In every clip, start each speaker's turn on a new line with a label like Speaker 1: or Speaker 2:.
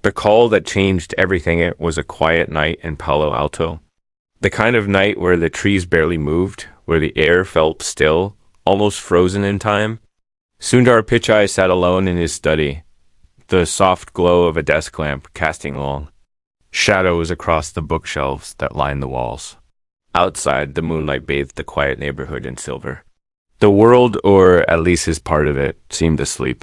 Speaker 1: The call that changed everything it was a quiet night in Palo Alto. The kind of night where the trees barely moved, where the air felt still, almost frozen in time. Sundar Pichai sat alone in his study, the soft glow of a desk lamp casting long shadows across the bookshelves that lined the walls. Outside, the moonlight bathed the quiet neighborhood in silver. The world, or at least his part of it, seemed asleep.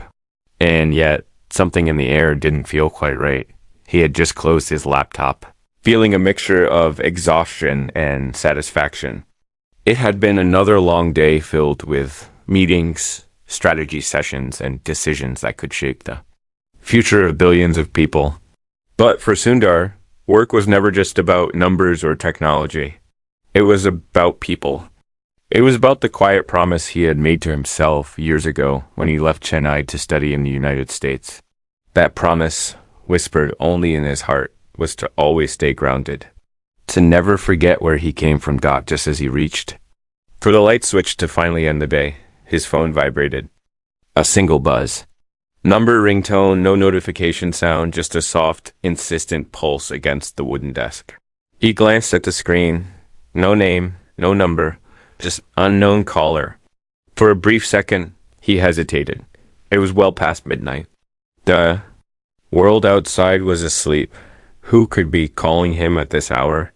Speaker 1: And yet, something in the air didn't feel quite right. He had just closed his laptop, feeling a mixture of exhaustion and satisfaction. It had been another long day filled with meetings, strategy sessions, and decisions that could shape the future of billions of people. But for Sundar, work was never just about numbers or technology. It was about people. It was about the quiet promise he had made to himself years ago when he left Chennai to study in the United States. That promise, whispered only in his heart, was to always stay grounded. To never forget where he came from. Just as he reached for the light switch to finally end the day, his phone vibrated. A single buzz. Number ringtone, no notification sound, just a soft, insistent pulse against the wooden desk. He glanced at the screen. No name, no number, just unknown caller. For a brief second, he hesitated. It was well past midnight. The world outside was asleep. Who could be calling him at this hour?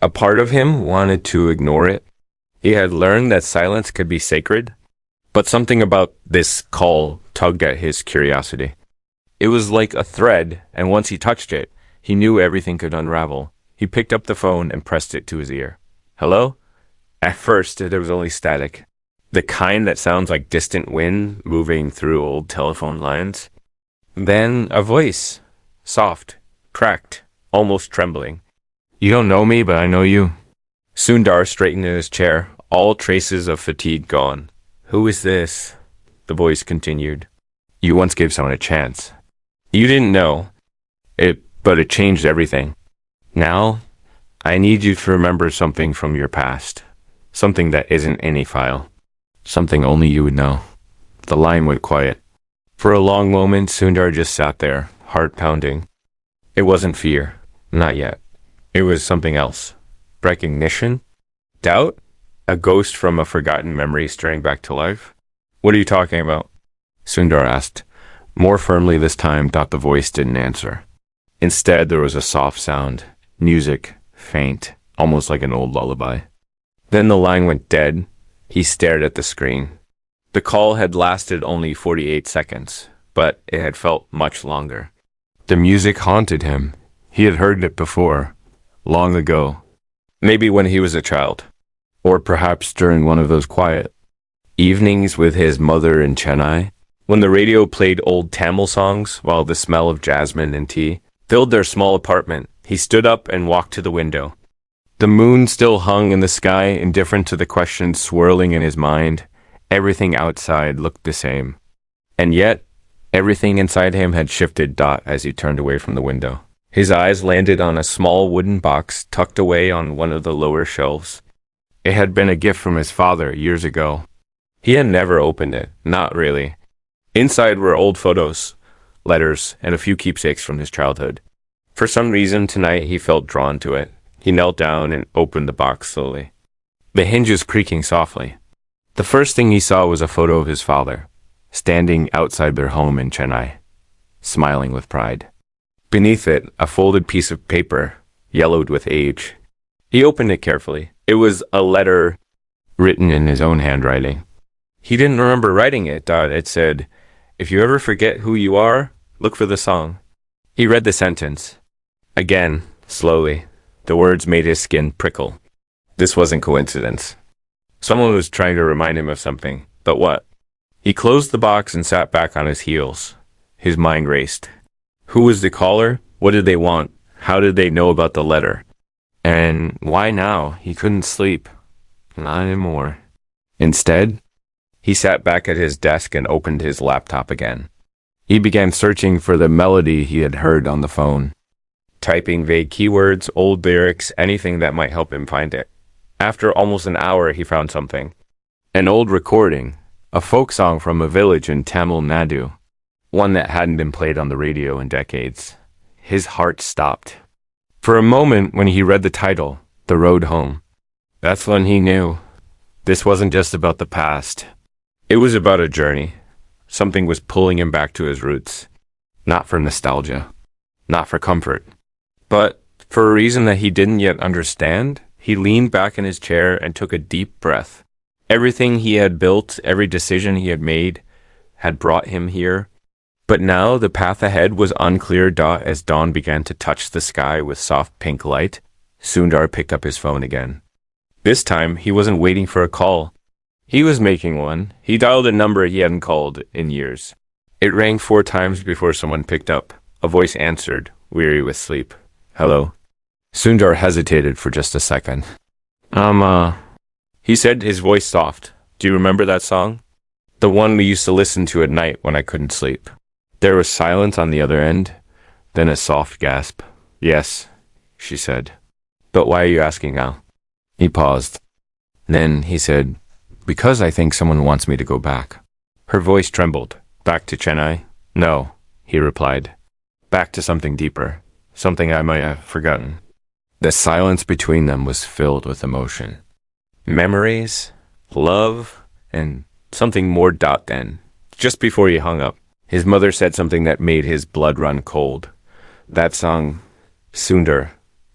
Speaker 1: A part of him wanted to ignore it. He had learned that silence could be sacred, but something about this call tugged at his curiosity. It was like a thread, and once he touched it, he knew everything could unravel. He picked up the phone and pressed it to his ear. Hello? At first, there was only static. The kind that sounds like distant wind moving through old telephone lines. Then a voice. Soft, cracked, almost trembling. You don't know me, but I know you. Sundar straightened in his chair, all traces of fatigue gone. Who is this? The voice continued. You once gave someone a chance. You didn't know it, but it changed everything. Now, I need you to remember something from your past. Something that isn't any file. Something only you would know. The line went quiet. For a long moment, Sundar just sat there, heart pounding. It wasn't fear. Not yet. It was something else. Recognition? Doubt? A ghost from a forgotten memory stirring back to life? What are you talking about? Sundar asked. More firmly this time, thought the voice didn't answer. Instead, there was a soft sound. Music. Faint. Almost like an old lullaby. Then the line went dead. He stared at the screen. The call had lasted only 48 seconds, but it had felt much longer. The music haunted him. He had heard it before. Long ago. Maybe when he was a child. Or perhaps during one of those quiet evenings with his mother in Chennai, when the radio played old Tamil songs while the smell of jasmine and tea filled their small apartment. He stood up and walked to the window. The moon still hung in the sky, indifferent to the questions swirling in his mind. Everything outside looked the same. And yet, everything inside him had shifted. As he turned away from the window. His eyes landed on a small wooden box tucked away on one of the lower shelves. It had been a gift from his father years ago. He had never opened it, not really. Inside were old photos, letters, and a few keepsakes from his childhood. For some reason, tonight he felt drawn to it. He knelt down and opened the box slowly. The hinges creaking softly. The first thing he saw was a photo of his father, standing outside their home in Chennai, smiling with pride. Beneath it, a folded piece of paper, yellowed with age. He opened it carefully. It was a letter written in his own handwriting. He didn't remember writing it. It said, "If you ever forget who you are, look for the song." He read the sentence. Again, slowly. The words made his skin prickle. This wasn't coincidence. Someone was trying to remind him of something. But what? He closed the box and sat back on his heels. His mind raced. Who was the caller? What did they want? How did they know about the letter? And why now? He couldn't sleep. Not anymore. Instead, he sat back at his desk and opened his laptop again. He began searching for the melody he had heard on the phone. Typing vague keywords, old lyrics, anything that might help him find it. After almost an hour, he found something. An old recording, a folk song from a village in Tamil Nadu, one that hadn't been played on the radio in decades. his heart stopped. For a moment, when he read the title, The Road Home, that's when he knew this wasn't just about the past. It was about a journey. Something was pulling him back to his roots. Not for nostalgia, not for comfort, but for a reason that he didn't yet understand. He leaned back in his chair and took a deep breath. Everything he had built, every decision he had made, had brought him here. But now the path ahead was unclear. As dawn began to touch the sky with soft pink light, Sundar picked up his phone again. This time, he wasn't waiting for a call. He was making one. He dialed a number he hadn't called in years. It rang 4 times before someone picked up. A voice answered, weary with sleep. Hello? Sundar hesitated for just a second. He said, his voice soft. Do you remember that song? The one we used to listen to at night when I couldn't sleep. There was silence on the other end, then a soft gasp. Yes, she said. But why are you asking now? He paused. Then he said, because I think someone wants me to go back. Her voice trembled. Back to Chennai? No, he replied. Back to something deeper, something I might have forgotten. The silence between them was filled with emotion. Memories, love, and something more. Then, just before he hung up, his mother said something that made his blood run cold. That song, Sundar,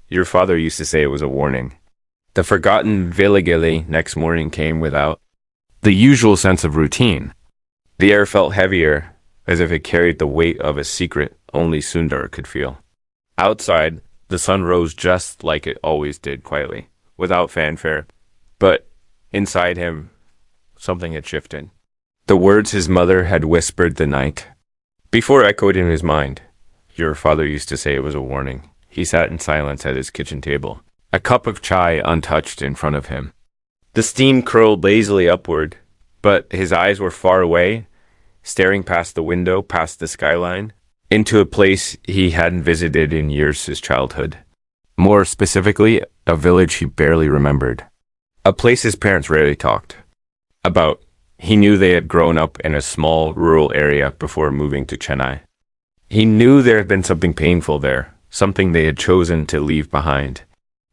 Speaker 1: your father used to say it was a warning. The forgotten Viligili next morning came without the usual sense of routine. The air felt heavier, as if it carried the weight of a secret only Sundar could feel. Outside, the sun rose just like it always did, quietly, without fanfare. But inside him, something had shifted. The words his mother had whispered the night before echoed in his mind. Your father used to say it was a warning. He sat in silence at his kitchen table, a cup of chai untouched in front of him. The steam curled lazily upward, but his eyes were far away, staring past the window, past the skyline, into a place he hadn't visited in years, his childhood. More specifically, a village he barely remembered. A place his parents rarely talked about. He knew they had grown up in a small rural area before moving to Chennai. He knew there had been something painful there, something they had chosen to leave behind.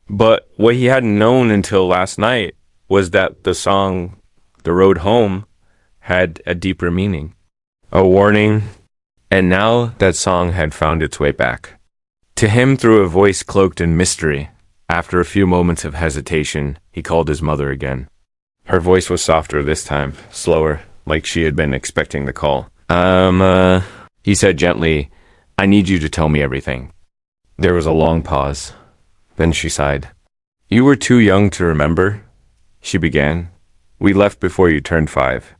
Speaker 1: But what he hadn't known until last night was that the song, The Road Home, had a deeper meaning, a warning, and now that song had found its way back. To him through a voice cloaked in mystery. After a few moments of hesitation, he called his mother again. Her voice was softer this time, slower, like she had been expecting the call. He said gently, I need you to tell me everything. There was a long pause. Then she sighed. You were too young to remember, she began. We left before you turned 5.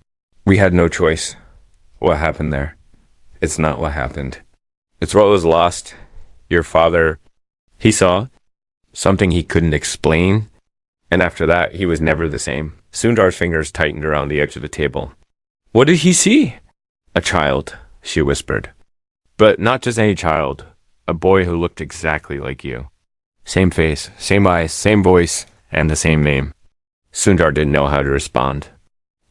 Speaker 1: We had no choice. What happened there? It's not what happened. It's what was lost. Your father, he saw something he couldn't explain, and after that, he was never the same. Sundar's fingers tightened around the edge of the table. What did he see? A child, she whispered. But not just any child, a boy who looked exactly like you. Same face, same eyes, same voice, and the same name. Sundar didn't know how to respond.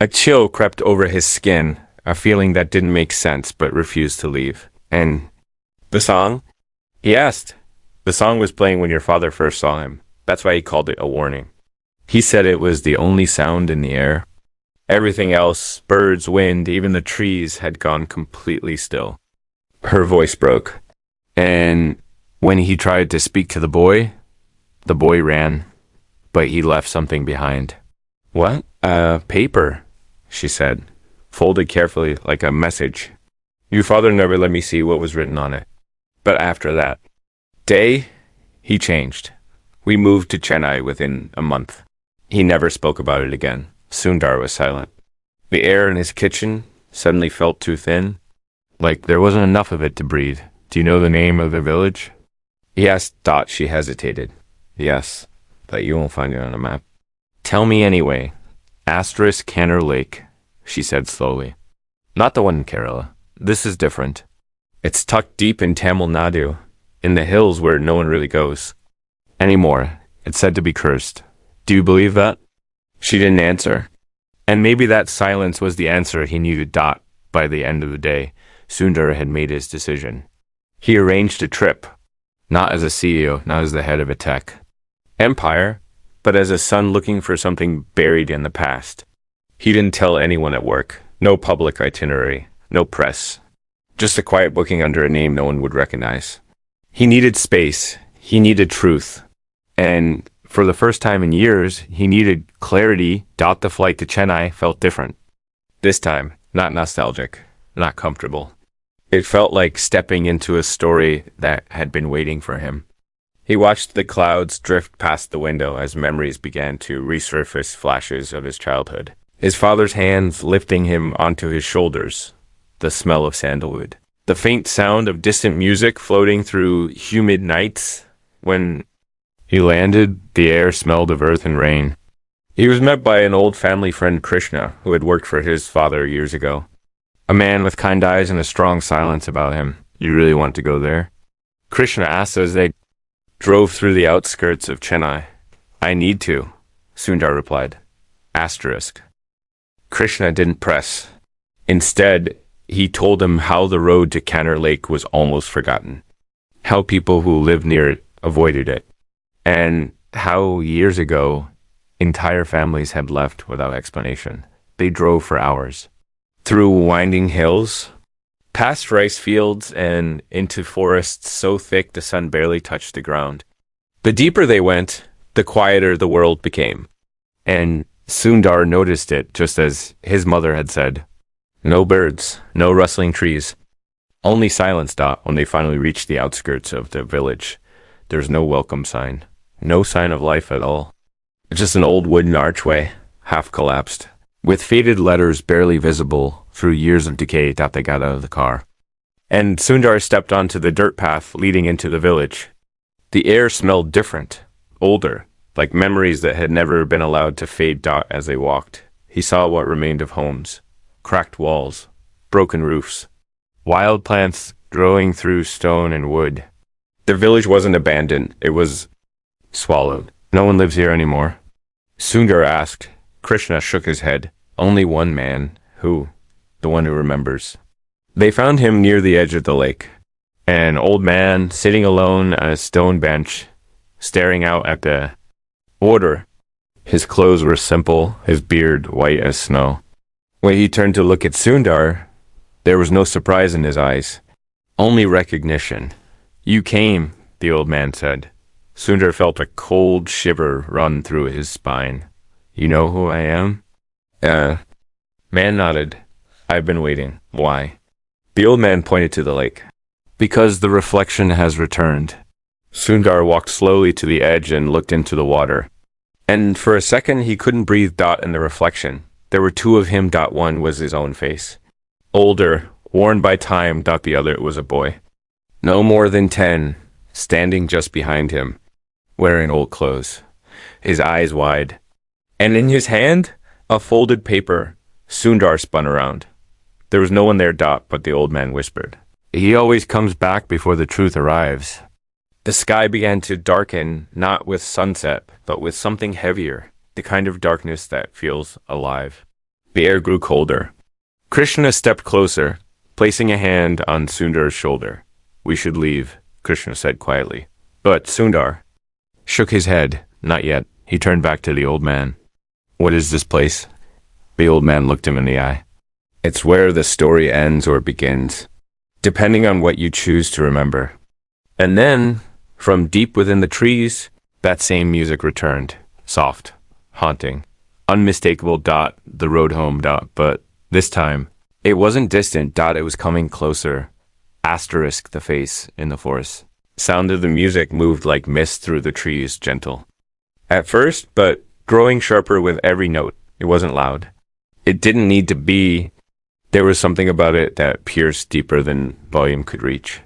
Speaker 1: A chill crept over his skin, a feeling that didn't make sense but refused to leave. And the song? He asked. The song was playing when your father first saw him. That's why he called it a warning. He said it was the only sound in the air. Everything else, birds, wind, even the trees, had gone completely still. Her voice broke. And when he tried to speak to the boy ran, but he left something behind. What? Paper, she said, folded carefully like a message. Your father never let me see what was written on it. But after that day, he changed. We moved to Chennai within a month. He never spoke about it again. Sundar was silent. The air in his kitchen suddenly felt too thin, like there wasn't enough of it to breathe. Do you know the name of the village? He asked. She hesitated. Yes, but you won't find it on a map. Tell me anyway. Asterisk Canner Lake, she said slowly. Not the one in Kerala. This is different. It's tucked deep in Tamil Nadu, in the hills where no one really goes. Anymore. It's said to be cursed. Do you believe that? She didn't answer. And maybe that silence was the answer he needed. By the end of the day, Sundar had made his decision. He arranged a trip, Not as a CEO, not as the head of a tech empire, but as a son looking for something buried in the past. He didn't tell anyone at work. No public itinerary. No press. Just a quiet booking under a name no one would recognize. He needed space. He needed truth. And for the first time in years, he needed clarity. The flight to Chennai felt different. This time, not nostalgic, not comfortable. It felt like stepping into a story that had been waiting for him. He watched the clouds drift past the window as memories began to resurface, flashes of his childhood. His father's hands lifting him onto his shoulders, the smell of sandalwood, the faint sound of distant music floating through humid nights. When he landed, the air smelled of earth and rain. He was met by an old family friend, Krishna, who had worked for his father years ago. A man with kind eyes and a strong silence about him. "You really want to go there?" Krishna asked as they drove through the outskirts of Chennai. "I need to," Sundar replied. Asterisk. Krishna didn't press. Instead, he told him how the road to Canner Lake was almost forgotten, how people who lived near it avoided it, and how years ago, entire families had left without explanation. They drove for hours, through winding hills, past rice fields, and into forests so thick the sun barely touched the ground. The deeper they went, the quieter the world became. And Sundar noticed it just as his mother had said. No birds, no rustling trees. Only silence. When they finally reached the outskirts of the village, there's no welcome sign. No sign of life at all. Just an old wooden archway, half collapsed, with faded letters barely visible through years of decay. They got out of the car. And Sundar stepped onto the dirt path leading into the village. The air smelled different, older, like memories that had never been allowed to fade. As they walked, he saw what remained of homes, cracked walls, broken roofs, wild plants growing through stone and wood. The village wasn't abandoned, it was swallowed. No one lives here anymore. Sundar asked. Krishna shook his head. Only one man. Who? The one who remembers. They found him near the edge of the lake. An old man sitting alone on a stone bench, staring out at the water. His clothes were simple, his beard white as snow. When he turned to look at Sundar, there was no surprise in his eyes, only recognition. "You came," the old man said. Sundar felt a cold shiver run through his spine. "You know who I am?" Man nodded. "I've been waiting." "Why?" The old man pointed to the lake. "Because the reflection has returned." Sundar walked slowly to the edge and looked into the water. And for a second he couldn't breathe. In the reflection, there were two of him. One was his own face. Older, worn by time. The other was a boy. No more than 10, standing just behind him, wearing old clothes, his eyes wide. And in his hand, a folded paper. Sundar spun around. There was no one there. But the old man whispered. "He always comes back before the truth arrives." The sky began to darken, not with sunset, but with something heavier, the kind of darkness that feels alive. The air grew colder. Krishna stepped closer, placing a hand on Sundar's shoulder. "We should leave," Krishna said quietly. But Sundar shook his head. Not yet. He turned back to the old man. "What is this place?" The old man looked him in the eye. "It's where the story ends or begins, depending on what you choose to remember." And then, from deep within the trees, that same music returned. Soft, haunting, unmistakable. The road home. But this time, it wasn't distant. It was coming closer. Asterisk the face in the forest. Sound of the music moved like mist through the trees, gentle. At first, but growing sharper with every note. It wasn't loud. It didn't need to be. There was something about it that pierced deeper than volume could reach.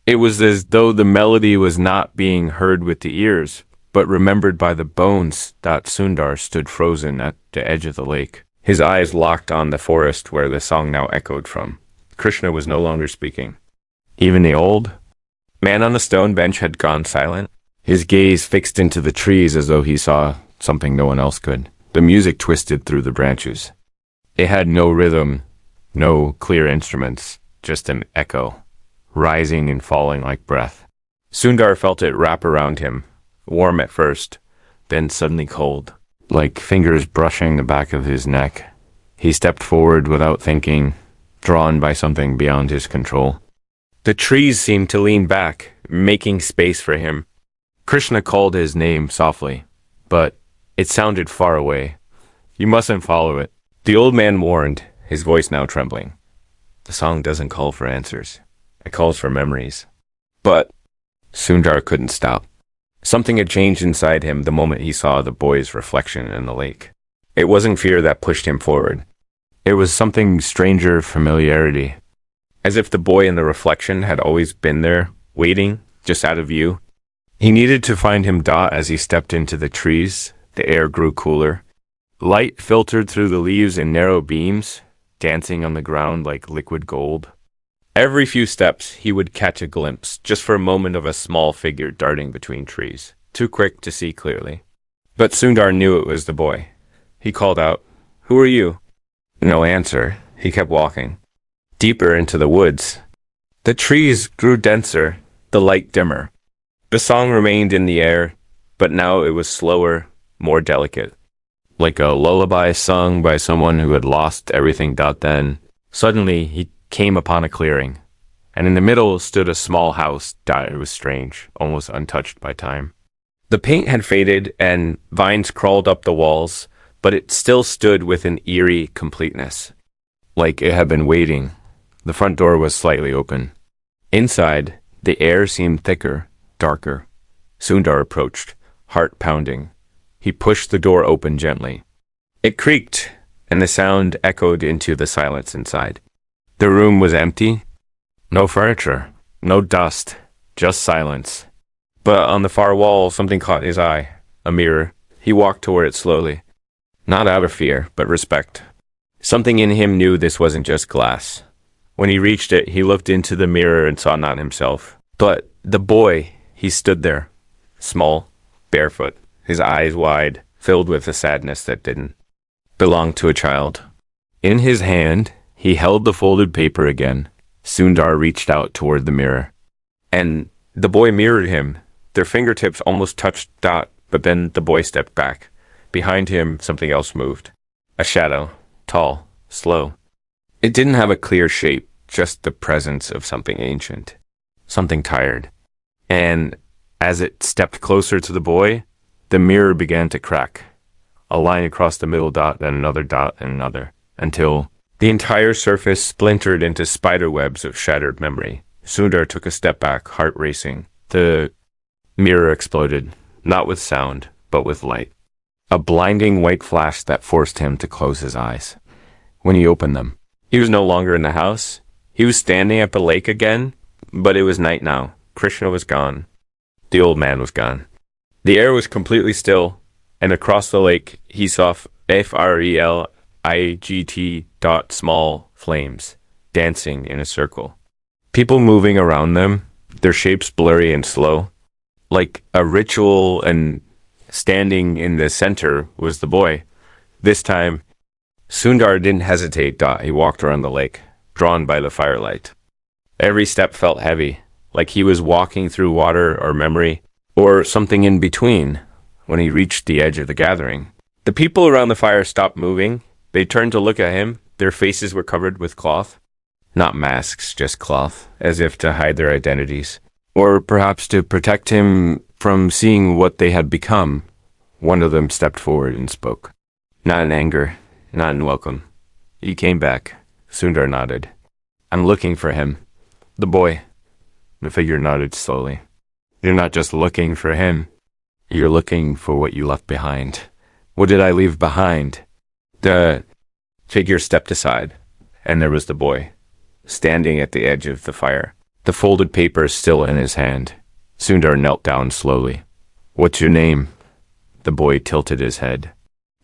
Speaker 1: It was as though the melody was not being heard with the ears, but remembered by the bones. Sundar stood frozen at the edge of the lake, his eyes locked on the forest where the song now echoed from. Krishna was no longer speaking. Even the old man on the stone bench had gone silent, his gaze fixed into the trees as though he saw something no one else could. The music twisted through the branches. It had no rhythm, no clear instruments, just an echo, rising and falling like breath. Sundar felt it wrap around him, warm at first, then suddenly cold, like fingers brushing the back of his neck. He stepped forward without thinking, drawn by something beyond his control. The trees seemed to lean back, making space for him. Krishna called his name softly, but it sounded far away. You mustn't follow it. The old man warned, his voice now trembling. The song doesn't call for answers. It calls for memories. But Sundar couldn't stop. Something had changed inside him the moment he saw the boy's reflection in the lake. It wasn't fear that pushed him forward. It was something stranger, familiarity. As if the boy in the reflection had always been there, waiting, just out of view. He needed to find him. As he stepped into the trees, the air grew cooler. Light filtered through the leaves in narrow beams, dancing on the ground like liquid gold. Every few steps, he would catch a glimpse, just for a moment, of a small figure darting between trees, too quick to see clearly. But Sundar knew it was the boy. He called out, "Who are you?" No answer. He kept walking, deeper into the woods. The trees grew denser, the light dimmer. The song remained in the air, but now it was slower, more delicate. Like a lullaby sung by someone who had lost everything. Then, suddenly, he came upon a clearing, and in the middle stood a small house. It was strange, almost untouched by time. The paint had faded, and vines crawled up the walls, but it still stood with an eerie completeness, like it had been waiting. The front door was slightly open. Inside, the air seemed thicker, darker. Sundar approached, heart pounding. He pushed the door open gently. It creaked, and the sound echoed into the silence inside. The room was empty. No furniture, no dust, just silence. But on the far wall, something caught his eye. A mirror. He walked toward it slowly. Not out of fear, but respect. Something in him knew this wasn't just glass. When he reached it, he looked into the mirror and saw not himself, but the boy. He stood there, small, barefoot, his eyes wide, filled with a sadness that didn't belong to a child. In his hand, he held the folded paper again. Sundar reached out toward the mirror, and the boy mirrored him. Their fingertips almost touched. But then the boy stepped back. Behind him, something else moved. A shadow, tall, slow. It didn't have a clear shape, just the presence of something ancient, something tired. And as it stepped closer to the boy, the mirror began to crack. A line across the middle, then another dot, and another, until the entire surface splintered into spider webs of shattered memory. Sundar took a step back, heart racing. The mirror exploded, not with sound, but with light. A blinding white flash that forced him to close his eyes. When he opened them, he was no longer in the house. He was standing at the lake again, but it was night now. Krishna was gone. The old man was gone. The air was completely still, and across the lake he saw FRELIGT small flames dancing in a circle. People moving around them, their shapes blurry and slow, like a ritual, and standing in the center was the boy. This time, Sundar didn't hesitate. He walked around the lake, drawn by the firelight. Every step felt heavy, like he was walking through water or memory, or something in between. When he reached the edge of the gathering, the people around the fire stopped moving. They turned to look at him. Their faces were covered with cloth. Not masks, just cloth, as if to hide their identities. Or perhaps to protect him from seeing what they had become. One of them stepped forward and spoke. Not in anger, not in welcome. "He came back." Sundar nodded. "I'm looking for him." "The boy." The figure nodded slowly. "You're not just looking for him. You're looking for what you left behind." "What did I leave behind?" The figure stepped aside, and there was the boy, standing at the edge of the fire, the folded paper still in his hand. Sundar knelt down slowly. "What's your name?" The boy tilted his head.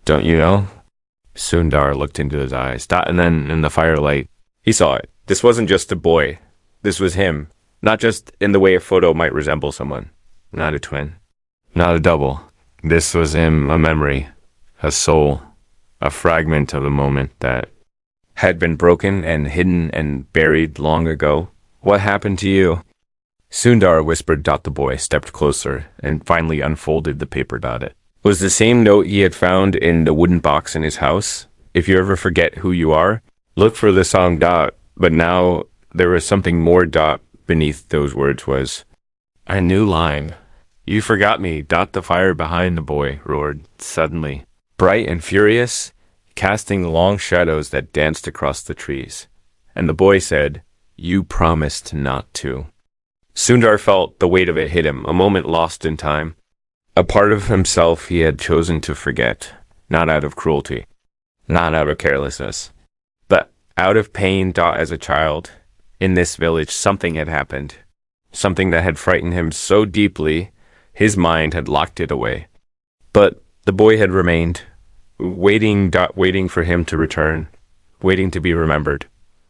Speaker 1: "Don't you know?" Sundar looked into his eyes, and then in the firelight, he saw it. This wasn't just a boy. This was him. Not just in the way a photo might resemble someone. Not a twin. Not a double. This was him, a memory, a soul, a fragment of a moment that had been broken and hidden and buried long ago. "What happened to you?" Sundar whispered. The boy stepped closer and finally unfolded the paper. It was the same note he had found in the wooden box in his house. If you ever forget who you are, look for the song. But now there was something more. Beneath those words was a new line. You forgot me. The fire behind the boy roared suddenly, bright and furious, casting long shadows that danced across the trees. And the boy said, "You promised not to." Sundar felt the weight of it hit him, a moment lost in time. A part of himself he had chosen to forget, not out of cruelty, not out of carelessness, but out of pain. As a child, in this village, something had happened. Something that had frightened him so deeply, his mind had locked it away. But the boy had remained, waiting for him to return, waiting to be remembered,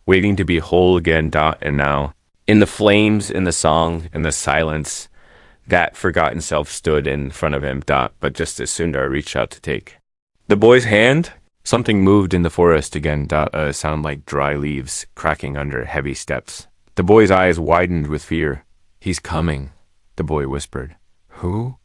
Speaker 1: waiting to be whole again. And now, in the flames, in the song, in the silence, that forgotten self stood in front of him. But just as Sundar reached out to take the boy's hand, something moved in the forest again. A sound like dry leaves cracking under heavy steps. The boy's eyes widened with fear. "He's coming," the boy whispered. "Who?"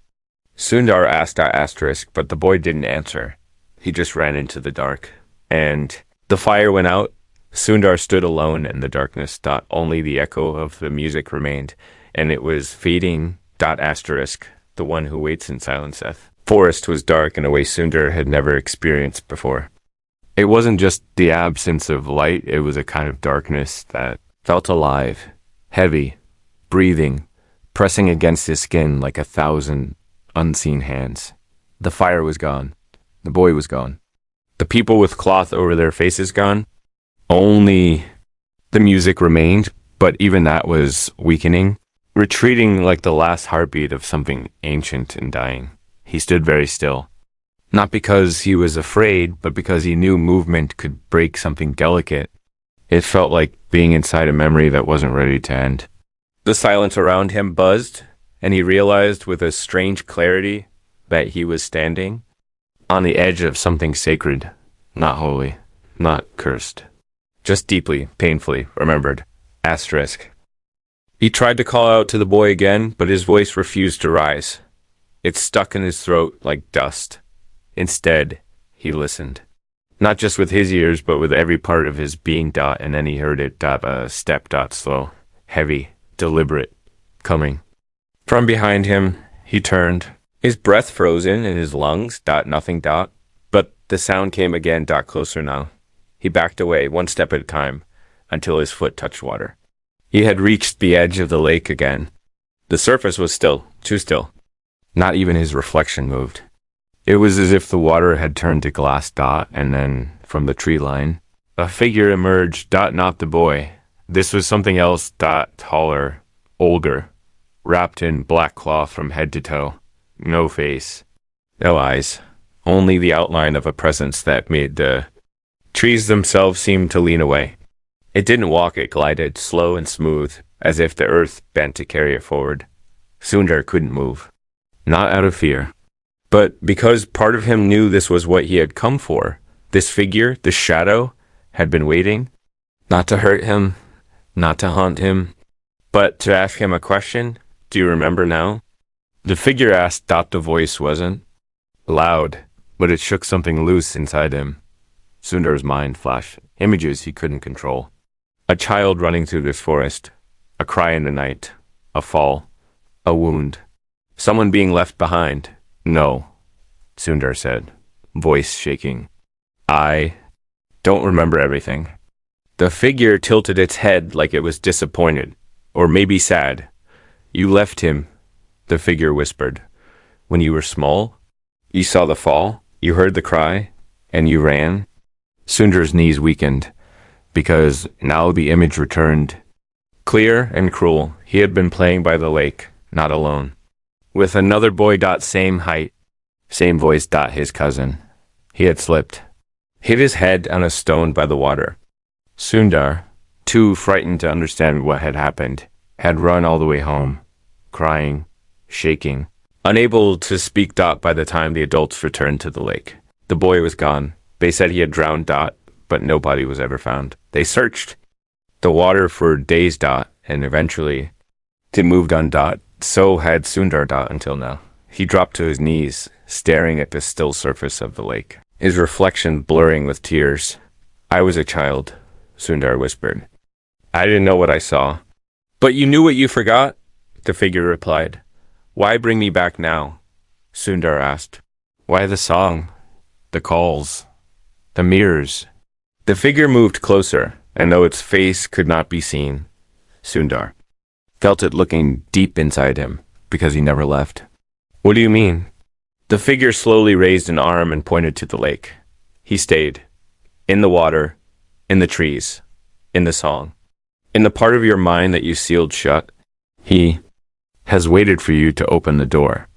Speaker 1: Sundar asked asterisk, but the boy didn't answer. He just ran into the dark. And the fire went out. Sundar stood alone in the darkness. Only the echo of the music remained, and it was fading. Asterisk, the one who waits in silence. The forest was dark in a way Sundar had never experienced before. It wasn't just the absence of light, it was a kind of darkness that felt alive, heavy, breathing, pressing against his skin like 1,000 unseen hands. The fire was gone. The boy was gone. The people with cloth over their faces gone. Only the music remained, but even that was weakening, retreating like the last heartbeat of something ancient and dying. He stood very still. Not because he was afraid, but because he knew movement could break something delicate. It felt like being inside a memory that wasn't ready to end. The silence around him buzzed, and he realized with a strange clarity that he was standing on the edge of something sacred, not holy, not cursed, just deeply, painfully remembered. Asterisk. He tried to call out to the boy again, but his voice refused to rise. It stuck in his throat like dust. Instead, he listened. Not just with his ears, but with every part of his being. And then he heard it. A step. Slow, heavy, deliberate, coming. From behind him, he turned. His breath frozen in his lungs. Nothing. But the sound came again. Closer now. He backed away, one step at a time, until his foot touched water. He had reached the edge of the lake again. The surface was still, too still. Not even his reflection moved. It was as if the water had turned to glass. And then, from the tree line, a figure emerged. Not the boy. This was something else. Taller, older, wrapped in black cloth from head to toe. No face, no eyes, only the outline of a presence that made the trees themselves seem to lean away. It didn't walk, it glided, slow and smooth, as if the earth bent to carry it forward. Sundar couldn't move. Not out of fear, but because part of him knew this was what he had come for. This figure, this shadow, had been waiting, not to hurt him, not to haunt him, but to ask him a question. "Do you remember now?" The figure asked. The voice wasn't loud, but it shook something loose inside him. Sundar's mind flashed images he couldn't control. A child running through this forest, a cry in the night, a fall, a wound, someone being left behind. "No," Sundar said, voice shaking. "I don't remember everything." The figure tilted its head like it was disappointed, or maybe sad. "You left him," the figure whispered. "When you were small, you saw the fall, you heard the cry, and you ran." Sundar's knees weakened, because now the image returned. Clear and cruel, he had been playing by the lake, not alone. With another boy. Same height, same voice. His cousin. He had slipped, hit his head on a stone by the water. Sundar, too frightened to understand what had happened, had run all the way home, crying, shaking, unable to speak. By the time the adults returned to the lake, the boy was gone. They said he had drowned. But no body was ever found. They searched the water for days. And eventually It moved on Dot. So had Sundar Dot until now. He dropped to his knees, staring at the still surface of the lake, his reflection blurring with tears. I was a child, Sundar whispered. I didn't know what I saw. But you knew what you forgot? The figure replied. Why bring me back now? Sundar asked. Why the song? The calls? The mirrors? The figure moved closer, and though its face could not be seen, Sundar felt it looking deep inside him, because he never left. What do you mean? The figure slowly raised an arm and pointed to the lake. He stayed. In the water, in the trees, in the song. In the part of your mind that you sealed shut, he has waited for you to open the door.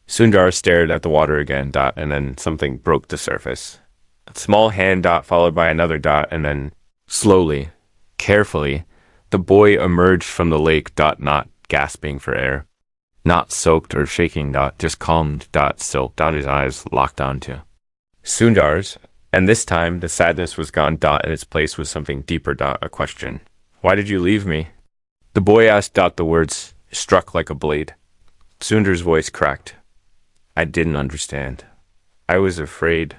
Speaker 1: Sundar stared at the water again, Dot, and then something broke the surface. A small hand dot followed by another dot, and then, slowly, carefully, the boy emerged from the lake, Dot not gasping for air. Not soaked or shaking, Dot, just calmed, Dot still, Dot his eyes locked onto Sundar's, and this time the sadness was gone, Dot, in its place was something deeper, Dot, a question. Why did you leave me? The boy asked Dot, the words struck like a blade. Sundar's voice cracked. I didn't understand. I was afraid,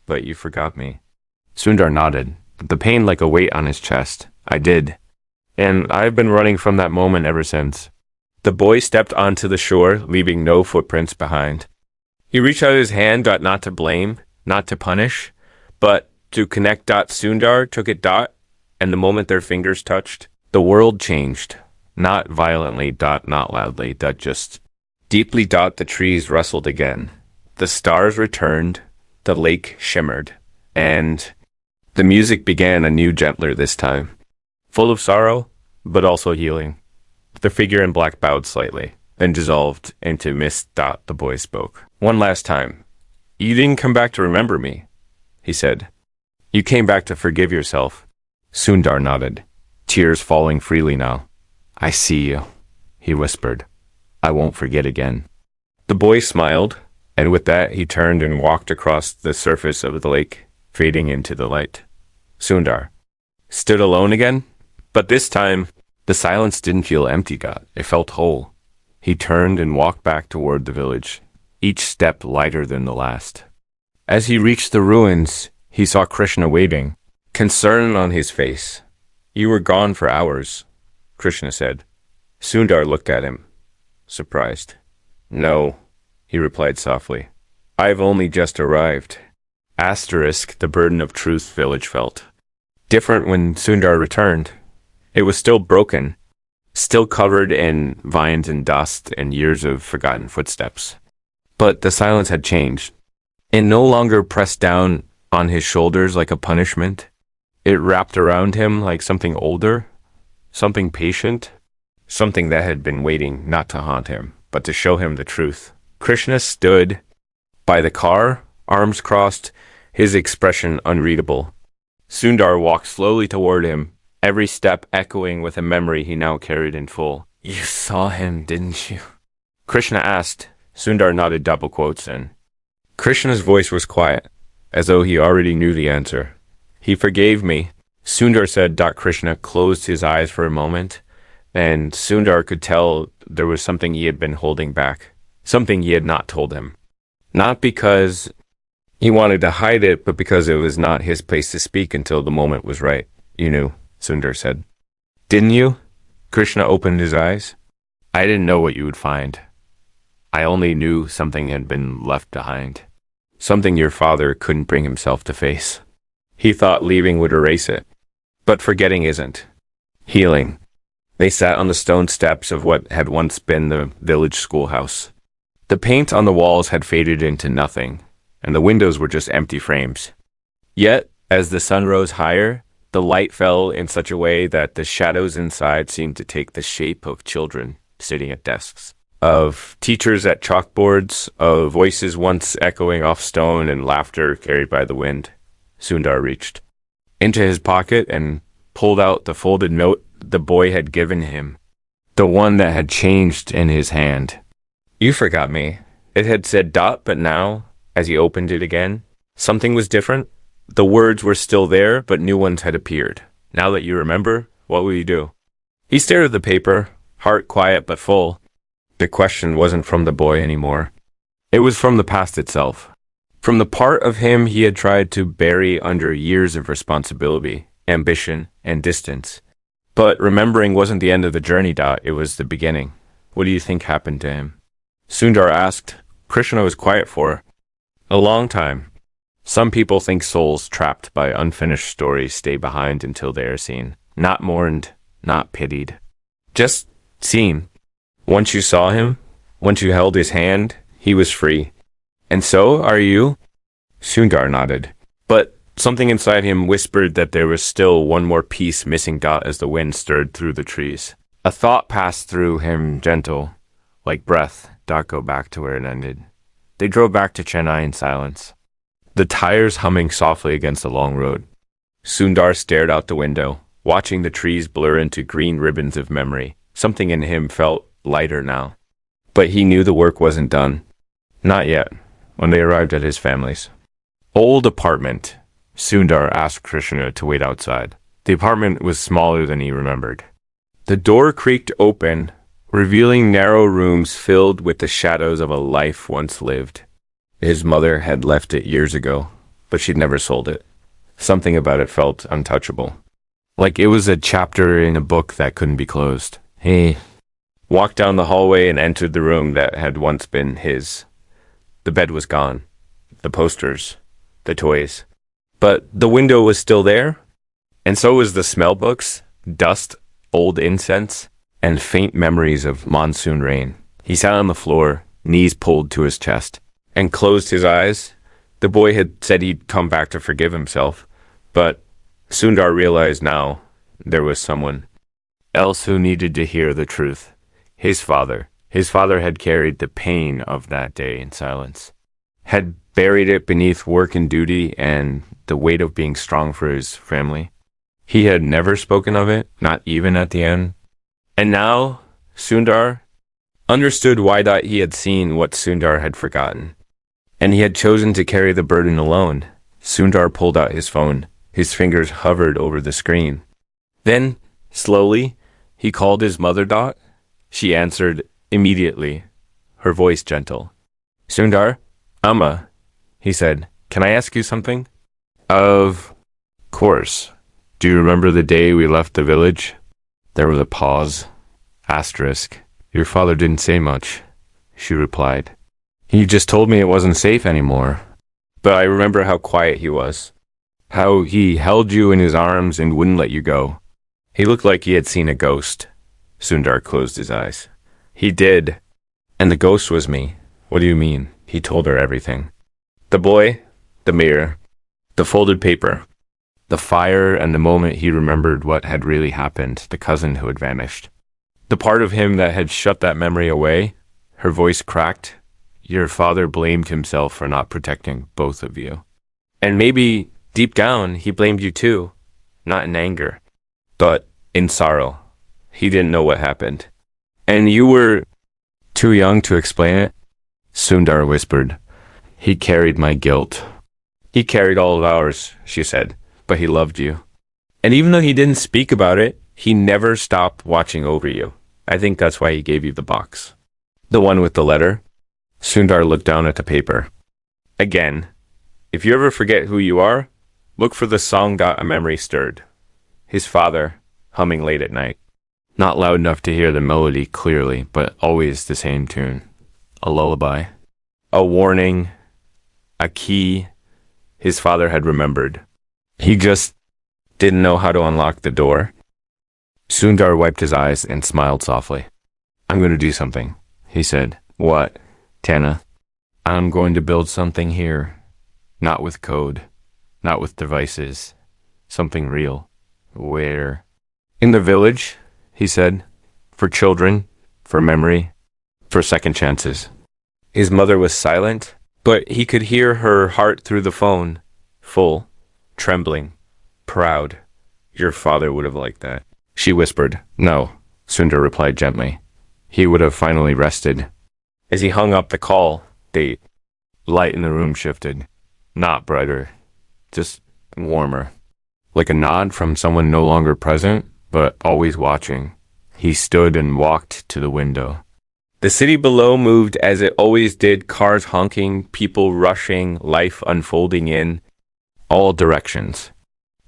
Speaker 1: but you forgot me. Sundar nodded, the pain like a weight on his chest. I did. And I've been running from that moment ever since. The boy stepped onto the shore, leaving no footprints behind. He reached out his hand, Dot, not to blame, not to punish, but to connect. Dot. Sundar took it, Dot, and the moment their fingers touched, the world changed. Not violently, Dot, not loudly, Dot, just deeply. Dot, the trees rustled again. The stars returned, the lake shimmered, and the music began anew, gentler this time. Full of sorrow, but also healing. The figure in black bowed slightly, then dissolved into mist. Dot, the boy spoke. One last time. You didn't come back to remember me, he said. You came back to forgive yourself. Sundar nodded, tears falling freely now. I see you, he whispered. I won't forget again. The boy smiled, and with that he turned and walked across the surface of the lake, fading into the light. Sundar stood alone again, but this time the silence didn't feel empty, Dot. It felt whole. He turned and walked back toward the village, each step lighter than the last. As he reached the ruins, he saw Krishna waiting, concern on his face. You were gone for hours, Krishna said. Sundar looked at him, surprised. No, he replied softly. I've only just arrived. Asterisk, the burden of truth village felt. Different when Sundar returned. It was still broken, still covered in vines and dust and years of forgotten footsteps. But the silence had changed. It no longer pressed down on his shoulders like a punishment. It wrapped around him like something older, something patient, something that had been waiting not to haunt him, but to show him the truth. Krishna stood by the car, arms crossed, his expression unreadable. Sundar walked slowly toward him, every step echoing with a memory he now carried in full. You saw him, didn't you? Krishna asked. Sundar nodded double quotes and Krishna's voice was quiet, as though he already knew the answer. He forgave me, Sundar said. Krishna closed his eyes for a moment, and Sundar could tell there was something he had been holding back, something he had not told him. Not because he wanted to hide it, but because it was not his place to speak until the moment was right. You knew, Sundar said. Didn't you? Krishna opened his eyes. I didn't know what you would find. I only knew something had been left behind. Something your father couldn't bring himself to face. He thought leaving would erase it. But forgetting isn't. Healing. They sat on the stone steps of what had once been the village schoolhouse. The paint on the walls had faded into nothing, and the windows were just empty frames. Yet, as the sun rose higher, the light fell in such a way that the shadows inside seemed to take the shape of children sitting at desks, of teachers at chalkboards, of voices once echoing off stone and laughter carried by the wind. Sundar reached into his pocket and pulled out the folded note the boy had given him, the one that had changed in his hand. You forgot me. It had said Dot, but now, as he opened it again, something was different. The words were still there, but new ones had appeared. Now that you remember, what will you do? He stared at the paper, heart quiet but full. The question wasn't from the boy anymore. It was from the past itself. From the part of him he had tried to bury under years of responsibility, ambition, and distance. But remembering wasn't the end of the journey, Dot. It was the beginning. What do you think happened to him? Sundar asked. Krishna was quiet for a long time. Some people think souls trapped by unfinished stories stay behind until they are seen. Not mourned, not pitied. Just seen. Once you saw him, once you held his hand, he was free. And so, are you? Sundar nodded. But something inside him whispered that there was still one more piece missing, Dot, as the wind stirred through the trees. A thought passed through him, gentle, like breath. Dot, go back to where it ended. They drove back to Chennai in silence, the tires humming softly against the long road. Sundar stared out the window, watching the trees blur into green ribbons of memory. Something in him felt lighter now. But he knew the work wasn't done. Not yet, when they arrived at his family's old apartment. Sundar asked Krishna to wait outside. The apartment was smaller than he remembered. The door creaked open, revealing narrow rooms filled with the shadows of a life once lived. His mother had left it years ago, but she'd never sold it. Something about it felt untouchable, like it was a chapter in a book that couldn't be closed. He walked down the hallway and entered the room that had once been his. The bed was gone, the posters, the toys. But the window was still there, and so was the smell books, dust, old incense, and faint memories of monsoon rain. He sat on the floor, knees pulled to his chest, and closed his eyes. The boy had said he'd come back to forgive himself, but Sundar realized now there was someone else who needed to hear the truth. His father. His father had carried the pain of that day in silence, had buried it beneath work and duty and the weight of being strong for his family. He had never spoken of it, not even at the end. And now, Sundar understood why that he had seen what Sundar had forgotten. And he had chosen to carry the burden alone. Sundar pulled out his phone. His fingers hovered over the screen. Then, slowly, he called his mother, Dot. She answered immediately, her voice gentle. Sundar, Amma, he said, can I ask you something? Of course. Do you remember the day we left the village? There was a pause. Asterisk. Your father didn't say much, she replied. He just told me it wasn't safe anymore. But I remember how quiet he was. How he held you in his arms and wouldn't let you go. He looked like he had seen a ghost. Sundar closed his eyes. He did. And the ghost was me. What do you mean? He told her everything. The boy, the mirror, the folded paper, the fire, and the moment he remembered what had really happened, the cousin who had vanished. The part of him that had shut that memory away. Her voice cracked. Your father blamed himself for not protecting both of you. And maybe, deep down, he blamed you too. Not in anger, but in sorrow. He didn't know what happened. And you were too young to explain it? Sundar whispered. He carried my guilt. He carried all of ours, she said, but he loved you. And even though he didn't speak about it, he never stopped watching over you. I think that's why he gave you the box. The one with the letter? Sundar looked down at the paper. Again, if you ever forget who you are, look for the song a memory stirred. His father, humming late at night. Not loud enough to hear the melody clearly, but always the same tune. A lullaby. A warning. A key. His father had remembered. He just didn't know how to unlock the door. Sundar wiped his eyes and smiled softly. I'm going to do something, he said. What? Tana. I'm going to build something here. Not with code. Not with devices. Something real. Where? In the village, he said. For children. For memory. For second chances. His mother was silent, but he could hear her heart through the phone. Full. Trembling. Proud. Your father would have liked that. She whispered. No, Sundar replied gently. He would have finally rested. As he hung up the call, the light in the room shifted. Not brighter, just warmer. Like a nod from someone no longer present, but always watching. He stood and walked to the window. The city below moved as it always did, cars honking, people rushing, life unfolding in all directions.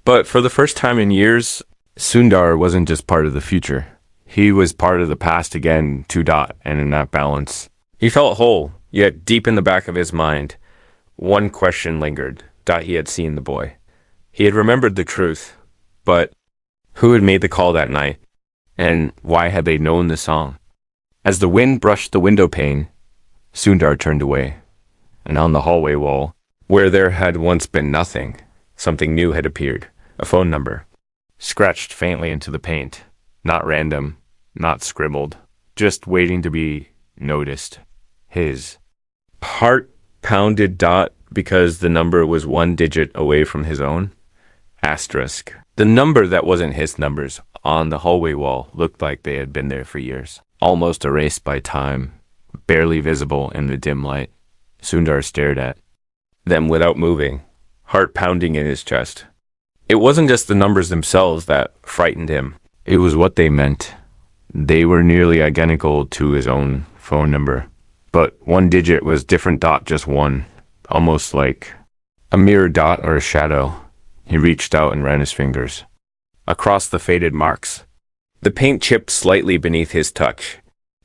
Speaker 1: But for the first time in years, Sundar wasn't just part of the future. He was part of the past again, too. And in that balance, he felt whole, yet deep in the back of his mind, one question lingered. He had seen the boy. He had remembered the truth, but who had made the call that night? And why had they known the song? As the wind brushed the window pane, Sundar turned away, and on the hallway wall, where there had once been nothing, something new had appeared, a phone number, scratched faintly into the paint, not random, not scribbled, just waiting to be noticed. His heart pounded. Because the number was one digit away from his own. Asterisk. The number that wasn't his numbers on the hallway wall looked like they had been there for years, almost erased by time, barely visible in the dim light. Sundar stared at them without moving, heart pounding in his chest. It wasn't just the numbers themselves that frightened him. It was what they meant. They were nearly identical to his own phone number, but one digit was different. Just one. Almost like a mirror dot or a shadow. He reached out and ran his fingers across the faded marks. The paint chipped slightly beneath his touch.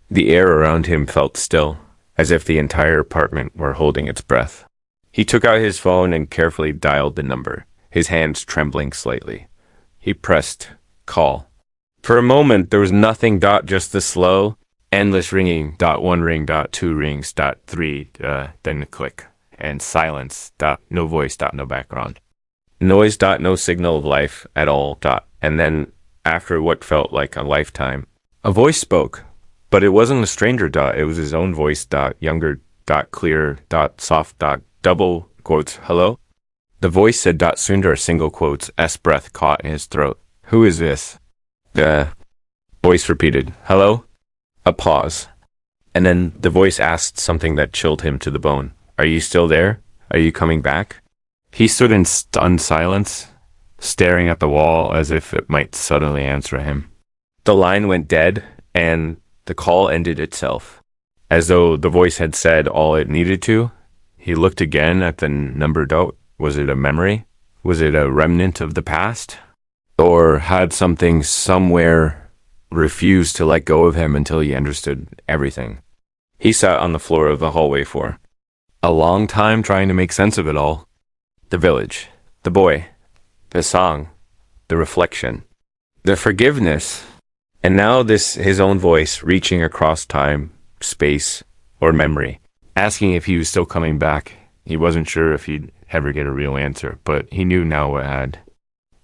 Speaker 1: The air around him felt still, as if the entire apartment were holding its breath. He took out his phone and carefully dialed the number, his hands trembling slightly. He pressed call. For a moment, there was nothing. Just the slow, endless ringing. One ring. Two rings. Three. Then a click. And silence. No voice. No background. Noise. No signal of life at all. And then, after what felt like a lifetime, a voice spoke. But it wasn't a stranger. It was his own voice. Younger. Clear. Soft. Double quotes. Hello? The voice said. Sundar, single quotes. S breath caught in his throat. Who is this? The voice repeated. Hello? A pause. And then the voice asked something that chilled him to the bone. Are you still there? Are you coming back? He stood in stunned silence, staring at the wall as if it might suddenly answer him. The line went dead, and the call ended itself. As though the voice had said all it needed to, he looked again at the number. Was it a memory? Was it a remnant of the past? Or had something somewhere refused to let go of him until he understood everything? He sat on the floor of the hallway for a long time, trying to make sense of it all. The village, the boy, the song, the reflection, the forgiveness, and now his own voice reaching across time, space, or memory, asking if he was still coming back. He wasn't sure if he'd ever get a real answer, but he knew now what had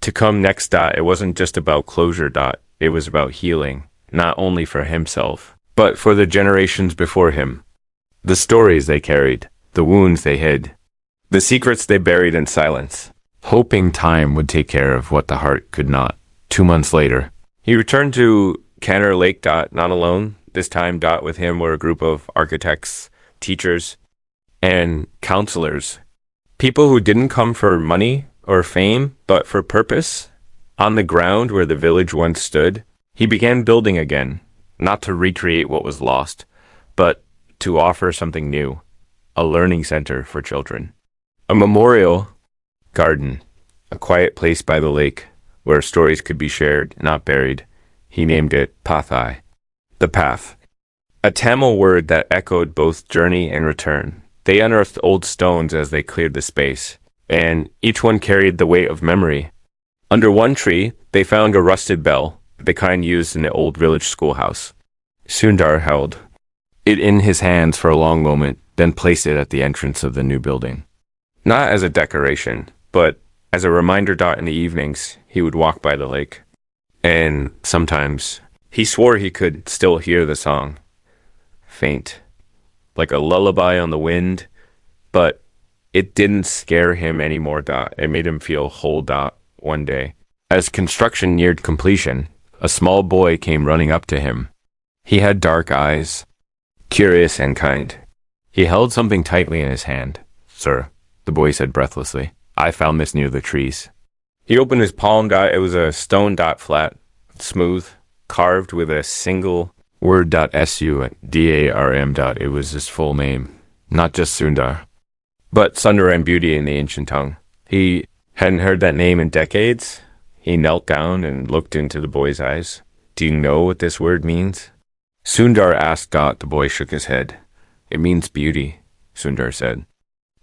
Speaker 1: to come next. It wasn't just about closure. It was about healing, not only for himself, but for the generations before him. The stories they carried, the wounds they hid, the secrets they buried in silence, hoping time would take care of what the heart could not. 2 months later, he returned to Canner Lake. Not alone. This time, with him were a group of architects, teachers, and counselors. People who didn't come for money or fame, but for purpose. On the ground where the village once stood, he began building again, not to recreate what was lost, but to offer something new. A learning center for children. A memorial garden. A quiet place by the lake where stories could be shared, not buried. He named it Pichai, the path. A Tamil word that echoed both journey and return. They unearthed old stones as they cleared the space, and each one carried the weight of memory. Under one tree, they found a rusted bell, the kind used in the old village schoolhouse. Sundar held it in his hands for a long moment, then placed it at the entrance of the new building. Not as a decoration, but as a reminder. In the evenings, he would walk by the lake, and sometimes he swore he could still hear the song. Faint, like a lullaby on the wind, but it didn't scare him anymore. It made him feel whole. One day, as construction neared completion, a small boy came running up to him. He had dark eyes, curious and kind. He held something tightly in his hand. Sir, the boy said breathlessly, I found this near the trees. He opened his palm. It was a stone. Flat, smooth, carved with a single word .su.darm. It was his full name, not just Sundar, but Sundar and beauty in the ancient tongue. He hadn't heard that name in decades. He knelt down and looked into the boy's eyes. Do you know what this word means? Sundar asked Dot. The boy shook his head. It means beauty, Sundar said.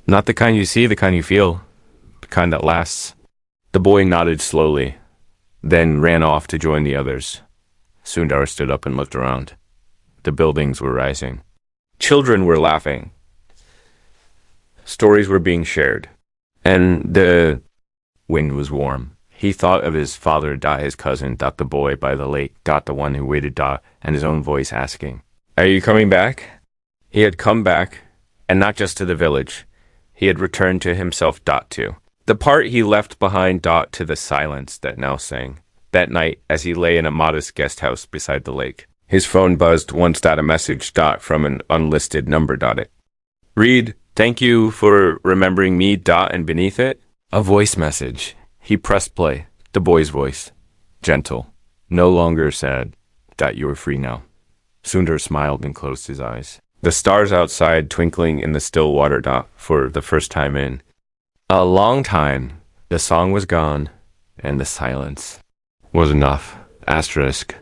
Speaker 1: Not the kind you see, the kind you feel, the kind that lasts. The boy nodded slowly, then ran off to join the others. Sundar stood up and looked around. The buildings were rising. Children were laughing. Stories were being shared. And the wind was warm. He thought of his father, his cousin, the boy by the lake, the one who waited, and his own voice asking, Are you coming back? He had come back, and not just to the village. He had returned to himself, too. The part he left behind, to the silence that now sang. That night, as he lay in a modest guest house beside the lake, his phone buzzed once a message, from an unlisted number, it. Read, thank you for remembering me, and beneath it, a voice message. He pressed play, the boy's voice, gentle, no longer sad, you are free now. Sundar smiled and closed his eyes. The stars outside twinkling in the still water, for the first time in a long time. The song was gone, and the silence was enough. Asterisk.